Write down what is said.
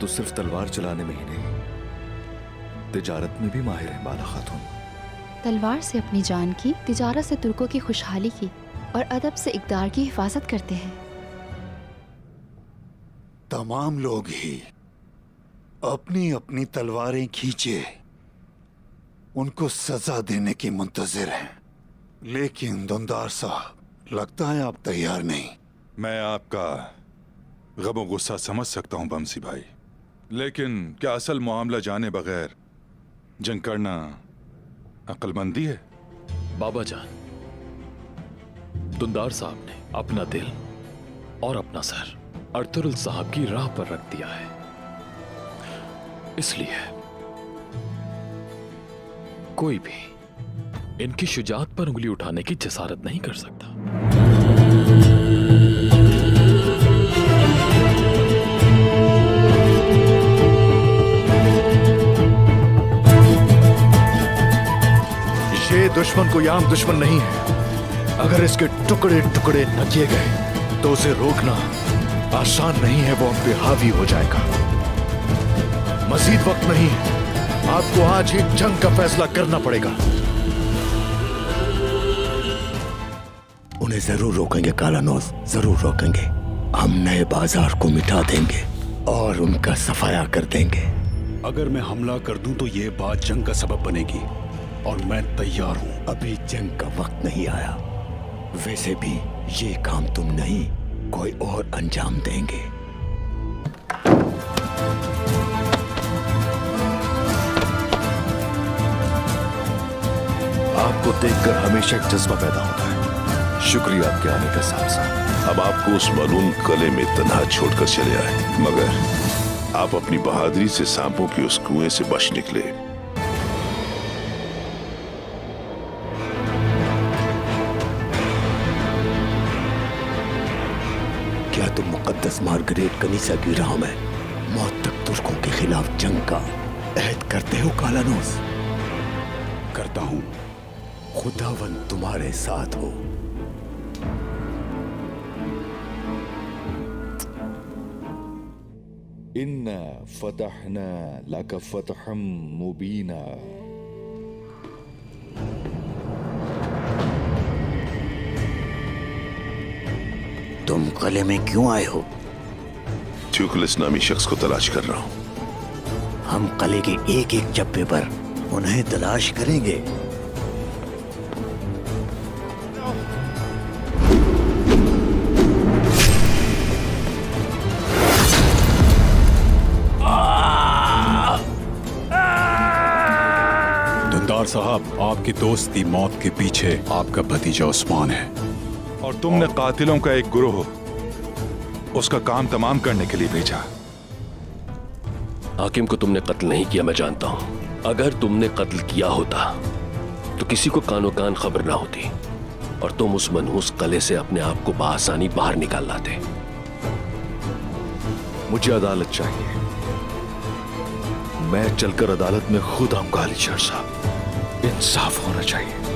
सिर्फ तलवार चलाने में ही नहीं, तिजारत में भी माहिर है बाला खातून। तलवार से अपनी जान की, तिजारत से तुर्कों की खुशहाली की, और अदब से इक़दार की हिफाजत करते हैं। तमाम लोग ही अपनी अपनी तलवारें खींचे उनको सजा देने की मुंतजिर हैं, लेकिन दुंदार साहब लगता है आप तैयार नहीं। मैं आपका गम गुस्सा समझ सकता हूं बमसी भाई, लेकिन क्या असल मामला जाने बगैर जंग करना अक्लमंदी है? बाबा जान, दुंदार साहब ने अपना दिल और अपना सर अर्तुगरुल साहब की राह पर रख दिया है, इसलिए कोई भी इनकी शुजाअत पर उंगली उठाने की जसारत नहीं कर सकता। ये दुश्मन कोई आम दुश्मन नहीं है। अगर इसके टुकड़े टुकड़े न किए गए तो उसे रोकना आसान नहीं है, वो हम पे हावी हो जाएगा। मजीद वक्त नहीं, आपको आज ही जंग का फैसला करना पड़ेगा। उन्हें जरूर रोकेंगे कालानौज, जरूर रोकेंगे। हम नए बाजार को मिटा देंगे और उनका सफाया कर देंगे। अगर मैं हमला कर दूं तो ये बात जंग का सबब बनेगी और मैं तैयार हूं। अभी जंग का वक्त नहीं आया, वैसे भी ये काम तुम नहीं कोई और अंजाम देंगे। आपको देखकर हमेशा एक जज्बा पैदा होता है। शुक्रिया आपके आने का साहब साहब। अब आपको उस मलूम कले में तन्हा छोड़कर चले आए, मगर आप अपनी बहादुरी से सांपों के उस कुएं से बच निकले। क्या तुम मुकद्दस मार्गरेट कनीसा की राह में मौत तक तुर्कों के खिलाफ जंग का अहद करते हो कालानौज? करता हूं। खुदावंद तुम्हारे साथ हो। इन्ना फतहना लका फतहम मुबीना। तुम कले में क्यों आए हो? ट्यूकलिस नामी शख्स को तलाश कर रहा हूं। हम कले के एक एक चप्पे पर उन्हें तलाश करेंगे। दुंदार साहब, आपकी दोस्त की मौत के पीछे आपका भतीजा उस्मान है, और तुमने कातिलों का एक गुरोह उसका काम तमाम करने के लिए भेजा। हाकिम को तुमने कत्ल नहीं किया, मैं जानता हूं। अगर तुमने कत्ल किया होता तो किसी को कानो कान खबर ना होती और तुम उस मनहूस कले से अपने आप को बआसानी बाहर निकाल लाते। मुझे अदालत चाहिए। मैं चलकर अदालत में खुद आऊंगा अली शाह साहब। इंसाफ होना चाहिए।